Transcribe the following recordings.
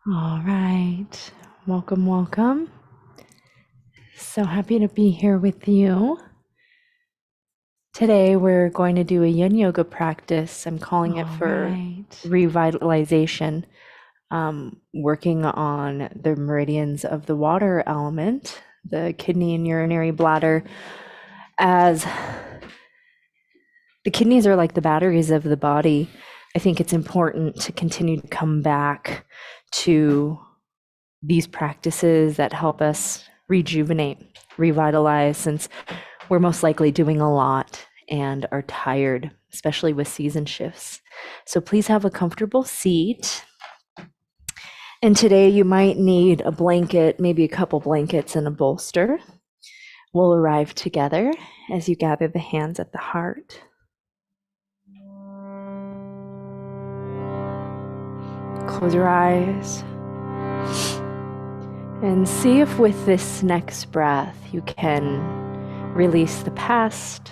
All right. Welcome, welcome. So happy to be here with you. Today we're going to do a Yin Yoga practice. I'm calling it for revitalization, working on the meridians of the water element, the kidney and urinary bladder, as the kidneys are like the batteries of the body. I think it's important to continue to come back to these practices that help us rejuvenate, revitalize, since we're most likely doing a lot and are tired, especially with season shifts. So please have a comfortable seat. And today you might need a blanket, maybe a couple blankets and a bolster. We'll arrive together as you gather the hands at the heart. Close your eyes. And see if with this next breath you can release the past,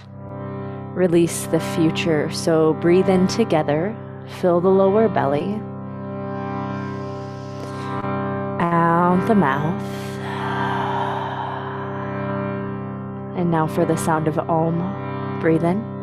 release the future. So breathe in together, fill the lower belly, out the mouth. And now for the sound of Om, breathe in.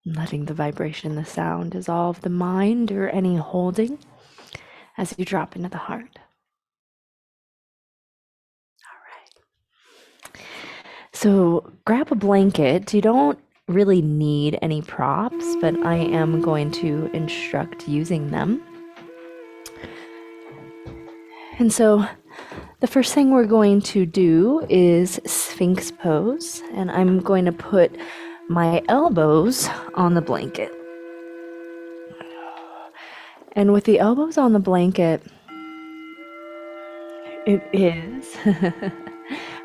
Letting the vibration, the sound dissolve the mind or any holding as you drop into the heart. All right. So grab a blanket. You don't really need any props, but I am going to instruct using them. And so the first thing we're going to do is Sphinx pose, and I'm going to put my elbows on the blanket. And with the elbows on the blanket, it is,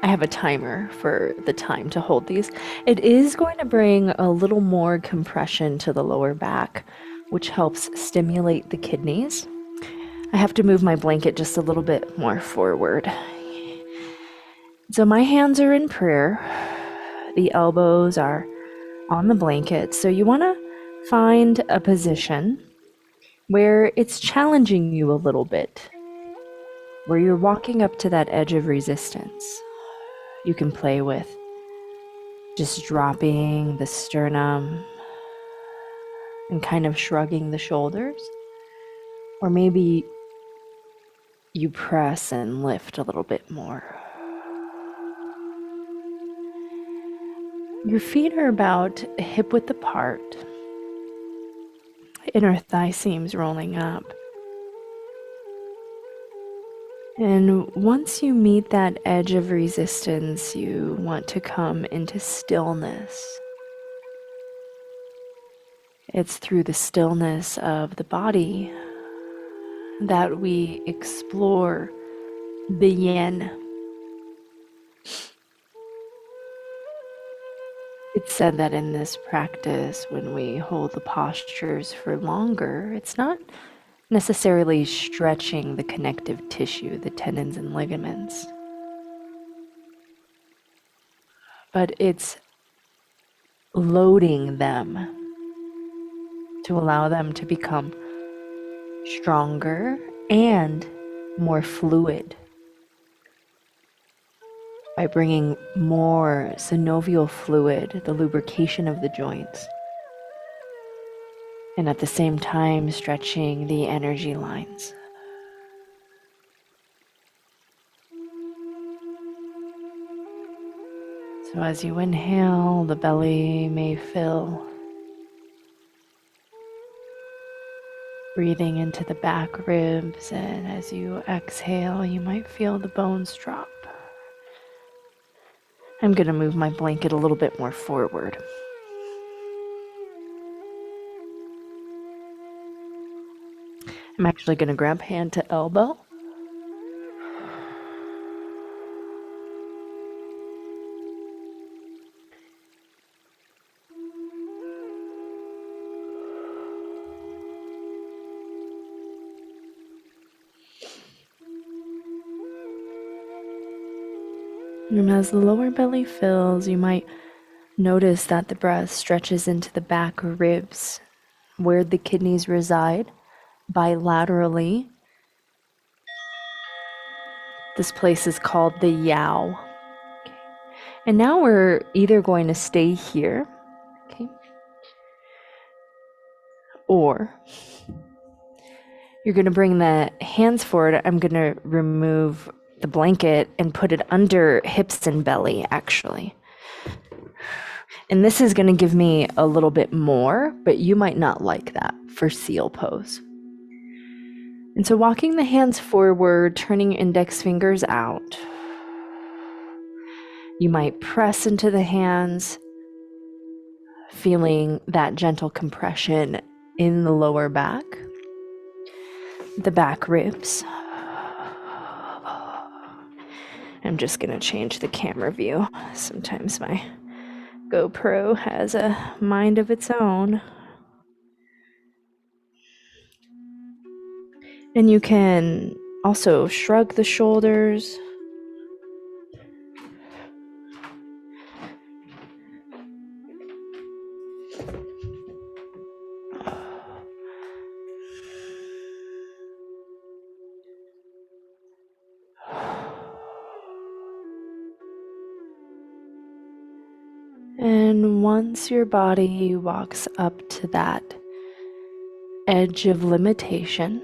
I have a timer for the time to hold these. It is going to bring a little more compression to the lower back, which helps stimulate the kidneys. I have to move my blanket just a little bit more forward. So my hands are in prayer. The elbows are on the blanket. So you want to find a position where it's challenging you a little bit, where you're walking up to that edge of resistance. You can play with just dropping the sternum and kind of shrugging the shoulders, or maybe you press and lift a little bit more. Your feet are about hip width apart, inner thigh seams rolling up. And once you meet that edge of resistance, you want to come into stillness. It's through the stillness of the body that we explore the yin. It's said that in this practice, when we hold the postures for longer, it's not necessarily stretching the connective tissue, the tendons and ligaments, but it's loading them to allow them to become stronger and more fluid by bringing more synovial fluid, the lubrication of the joints, and at the same time stretching the energy lines. So as you inhale, the belly may fill. Breathing into the back ribs, and as you exhale, you might feel the bones drop. I'm going to move my blanket a little bit more forward. I'm actually going to grab hand to elbow. And as the lower belly fills, you might notice that the breath stretches into the back ribs where the kidneys reside bilaterally. This place is called the Yao. Okay. And now we're either going to stay here, okay, or you're going to bring the hands forward. I'm going to remove the blanket and put it under hips and belly, actually. And this is going to give me a little bit more, but you might not like that for seal pose. And so walking the hands forward, turning index fingers out. You might press into the hands, feeling that gentle compression in the lower back, the back ribs. I'm just going to change the camera view. Sometimes my GoPro has a mind of its own. And you can also shrug the shoulders. And once your body walks up to that edge of limitation,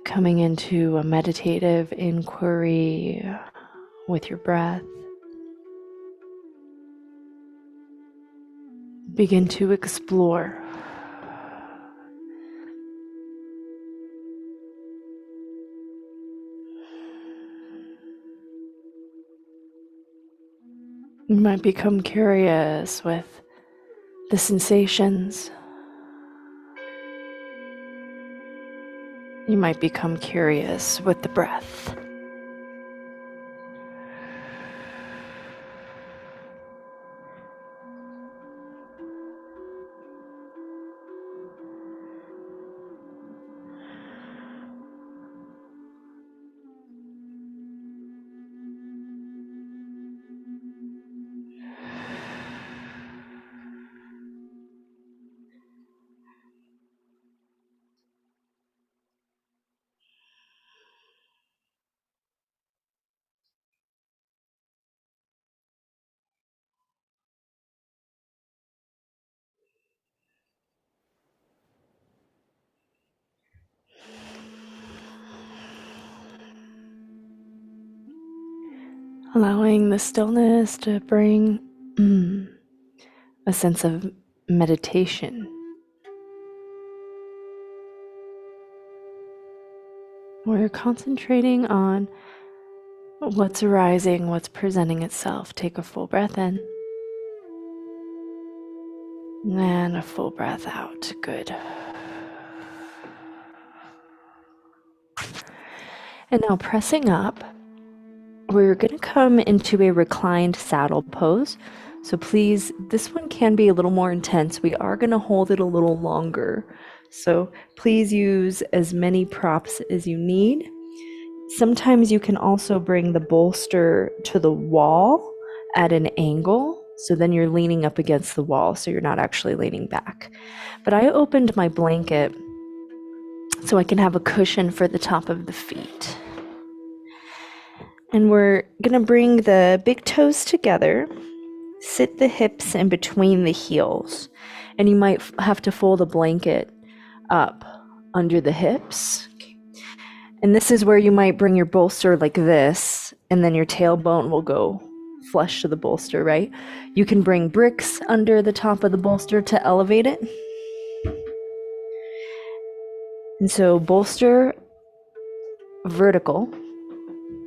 coming into a meditative inquiry with your breath, begin to explore. You might become curious with the sensations. You might become curious with the breath. Allowing the stillness to bring a sense of meditation. Where you're concentrating on what's arising, what's presenting itself. Take a full breath in. And a full breath out. Good. And now pressing up, we're going to come into a reclined saddle pose. So please, this one can be a little more intense. We are going to hold it a little longer. So please use as many props as you need. Sometimes you can also bring the bolster to the wall at an angle. So then you're leaning up against the wall, so you're not actually leaning back. But I opened my blanket so I can have a cushion for the top of the feet. And we're gonna bring the big toes together, sit the hips in between the heels, and you might have to fold a blanket up under the hips. And this is where you might bring your bolster like this, and then your tailbone will go flush to the bolster, right? You can bring bricks under the top of the bolster to elevate it. And so bolster vertical,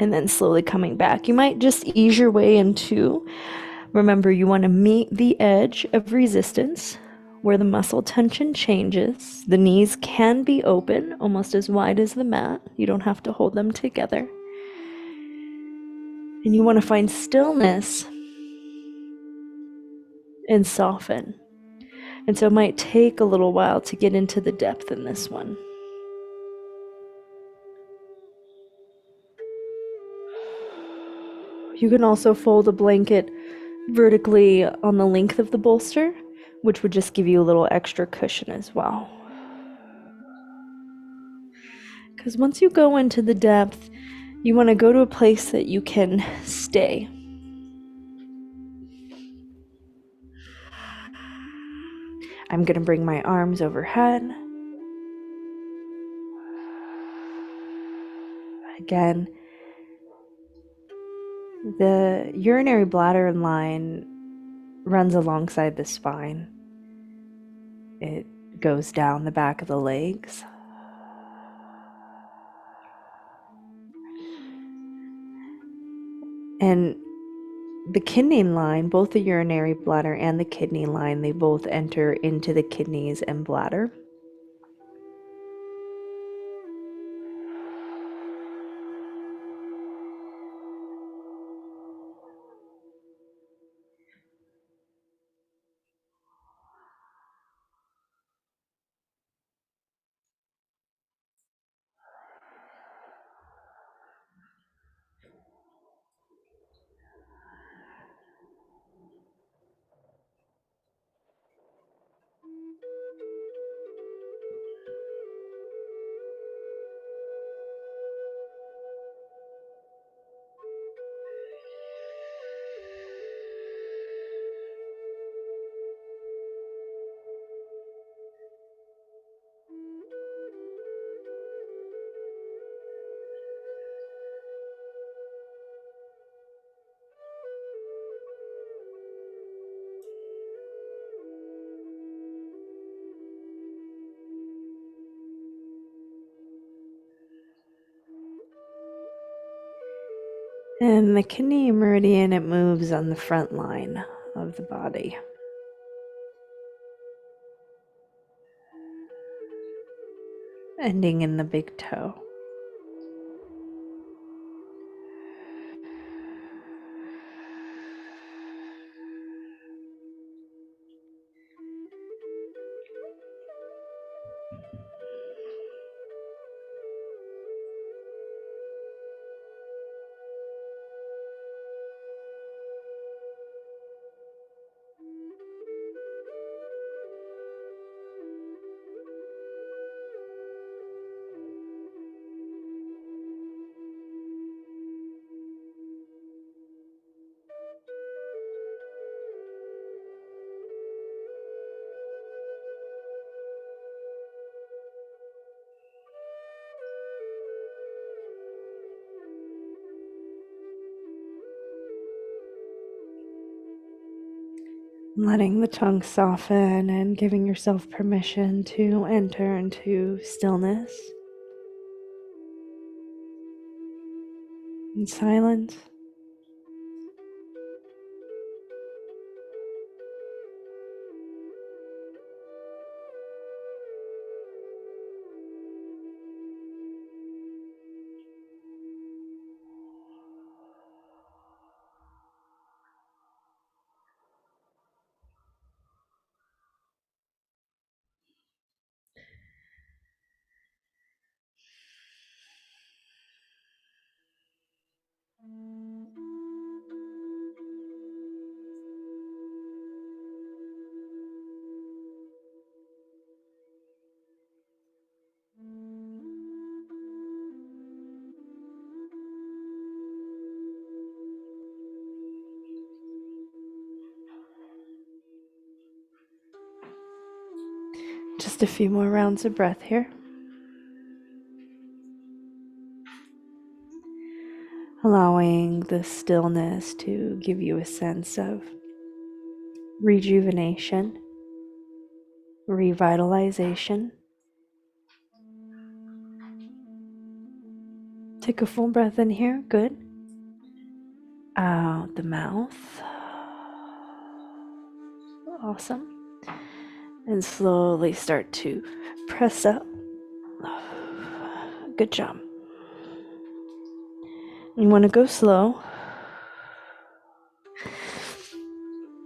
and then slowly coming back. You might just ease your way into, remember, you want to meet the edge of resistance where the muscle tension changes. The knees can be open, almost as wide as the mat. You don't have to hold them together. And you want to find stillness and soften. And so it might take a little while to get into the depth in this one. You can also fold a blanket vertically on the length of the bolster, which would just give you a little extra cushion as well. Because once you go into the depth, you want to go to a place that you can stay. I'm going to bring my arms overhead. Again, the urinary bladder line runs alongside the spine. It goes down the back of the legs. And the kidney line, both the urinary bladder and the kidney line, they both enter into the kidneys and bladder. And the kidney meridian, it moves on the front line of the body. Ending in the big toe. Letting the tongue soften and giving yourself permission to enter into stillness and silence. Just a few more rounds of breath here. Allowing the stillness to give you a sense of rejuvenation, revitalization. Take a full breath in here. Good. Out the mouth. Awesome. And slowly start to press up. Good job. You want to go slow.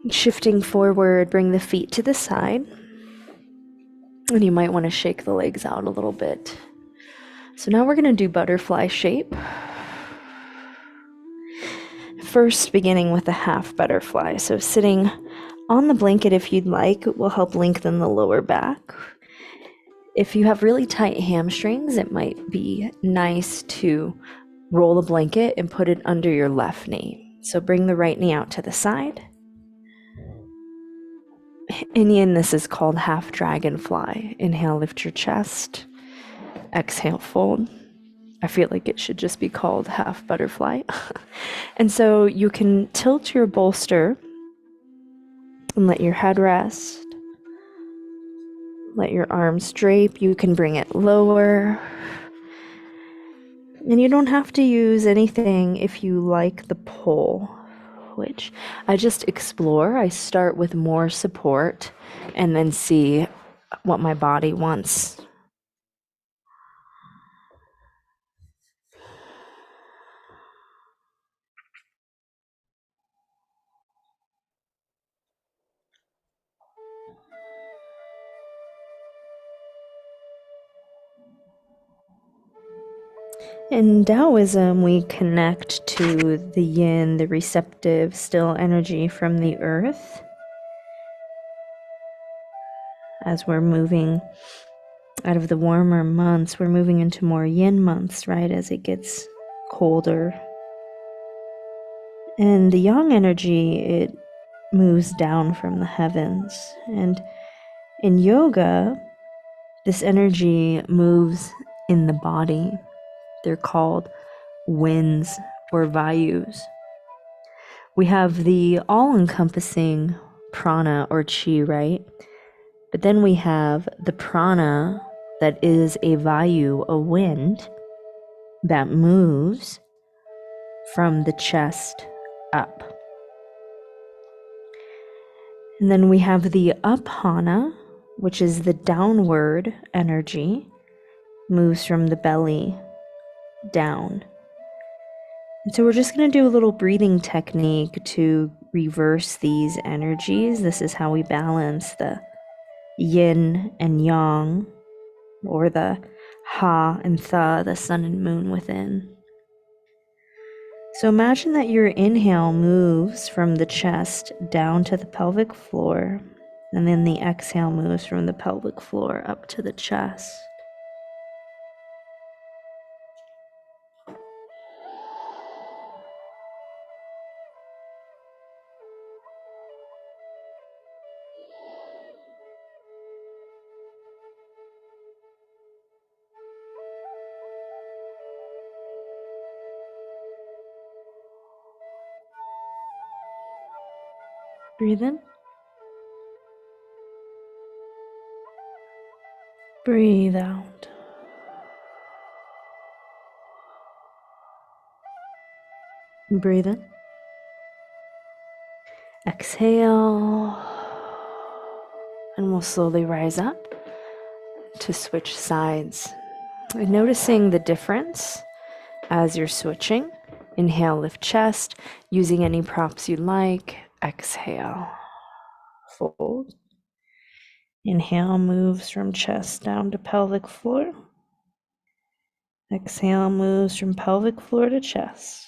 Shifting forward, bring the feet to the side. And you might want to shake the legs out a little bit. So now we're going to do butterfly shape. first beginning with a half butterfly. So sitting on the blanket, if you'd like, will help lengthen the lower back. If you have really tight hamstrings, it might be nice to roll a blanket and put it under your left knee. So bring the right knee out to the side. In yin, this is called half dragonfly. Inhale, lift your chest. Exhale, fold. I feel like it should just be called half butterfly. And so you can tilt your bolster and let your head rest. Let your arms drape. You can bring it lower. And you don't have to use anything if you like the pull, which I just explore. I start with more support and then see what my body wants. In Taoism, we connect to the yin, the receptive, still energy from the earth. As we're moving out of the warmer months, we're moving into more yin months, right? As it gets colder. And the yang energy, it moves down from the heavens. And in yoga, this energy moves in the body. They're called winds or vayus. We have the all-encompassing prana or chi, right? But then we have the prana that is a vayu, a wind that moves from the chest up. And then we have the apana, which is the downward energy, moves from the belly down. And so we're just going to do a little breathing technique to reverse these energies. This is how we balance the yin and yang, or the ha and tha, the sun and moon within. So imagine that your inhale moves from the chest down to the pelvic floor, and then the exhale moves from the pelvic floor up to the chest. Breathe in. Breathe out. Breathe in. Exhale. And we'll slowly rise up to switch sides. And noticing the difference as you're switching. Inhale, lift chest, using any props you like. Exhale, fold. Inhale moves from chest down to pelvic floor. Exhale moves from pelvic floor to chest.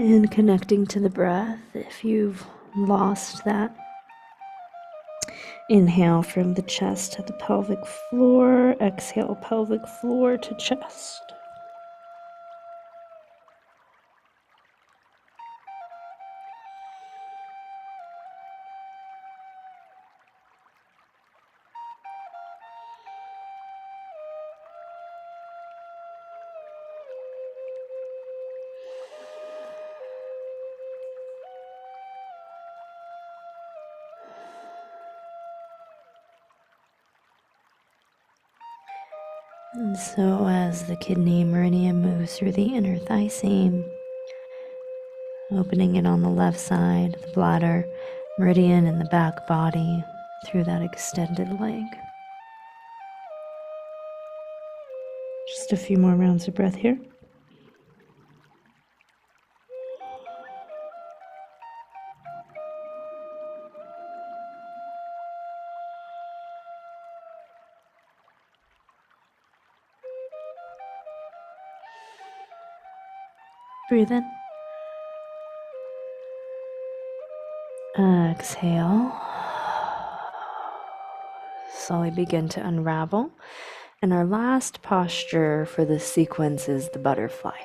And connecting to the breath if you've lost that. Inhale from the chest to the pelvic floor. Exhale, pelvic floor to chest. And so as the kidney meridian moves through the inner thigh seam, opening it on the left side, the bladder meridian in the back body through that extended leg. Just a few more rounds of breath here. Breathe in. Exhale. Slowly begin to unravel. And our last posture for this sequence is the butterfly.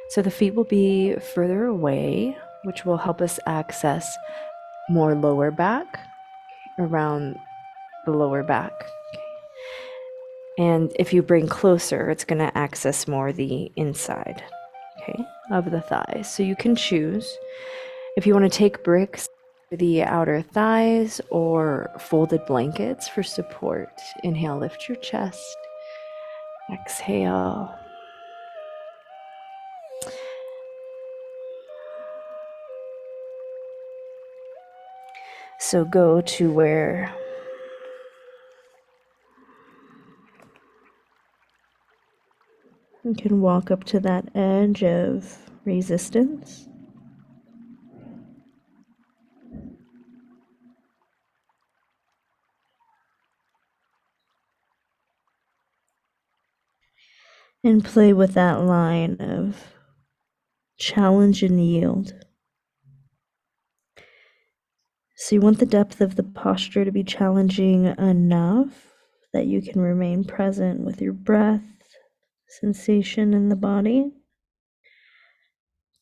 So the feet will be further away, which will help us access more lower back, around the lower back. And if you bring closer, it's going to access more the inside, of the thighs. So you can choose if you want to take bricks for the outer thighs or folded blankets for support. Inhale, lift your chest. Exhale. So go to where you can walk up to that edge of resistance. And play with that line of challenge and yield. So you want the depth of the posture to be challenging enough that you can remain present with your breath, sensation in the body,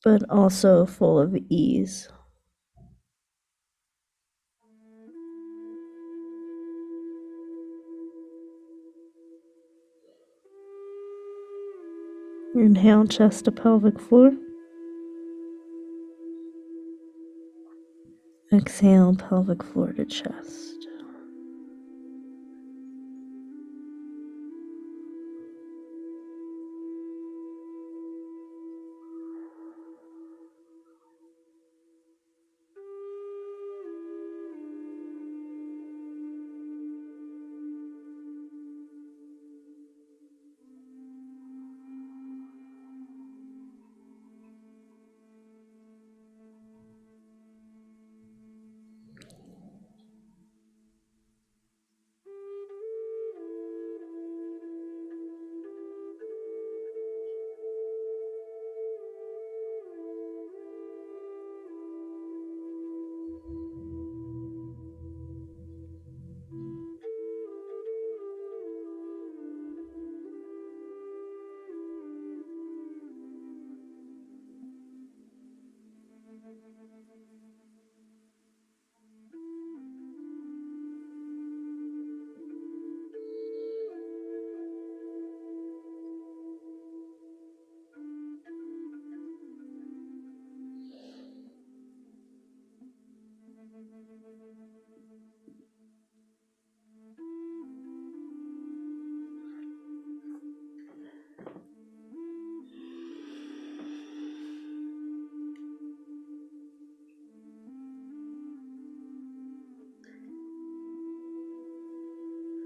but also full of ease. Inhale, chest to pelvic floor. Exhale, pelvic floor to chest.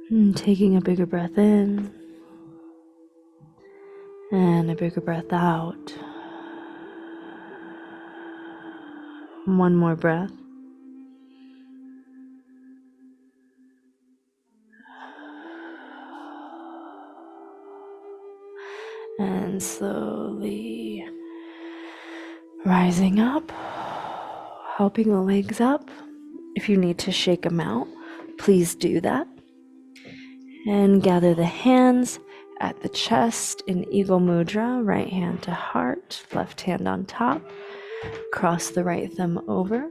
And taking a bigger breath in and a bigger breath out. One more breath. And slowly Rising up, helping the legs up. If you need to shake them out, please do that. And gather the hands at the chest in Eagle Mudra, right hand to heart, left hand on top. Cross the right thumb over.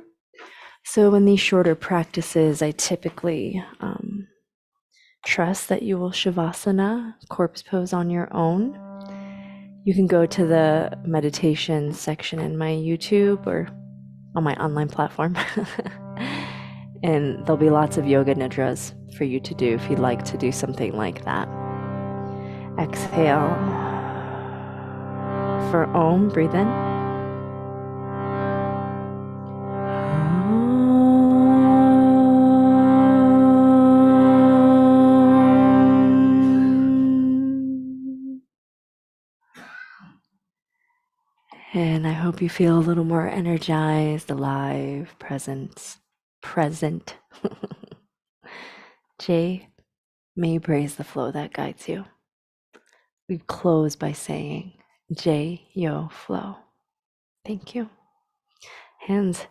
So in these shorter practices, I typically trust that you will Shavasana, corpse pose on your own. You can go to the meditation section in my YouTube or on my online platform. And there'll be lots of yoga nidras for you to do if you'd like to do something like that. Exhale. For Om, breathe in. And I hope you feel a little more energized, alive, present. Jay, may you praise the flow that guides you. We close by saying, Jay, yo, flow. Thank you. Hands,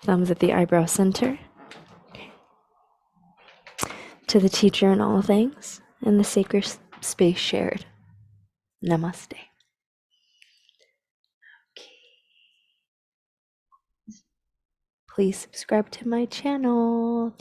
thumbs at the eyebrow center. To the teacher in all things, and the sacred space shared. Namaste. Please subscribe to my channel.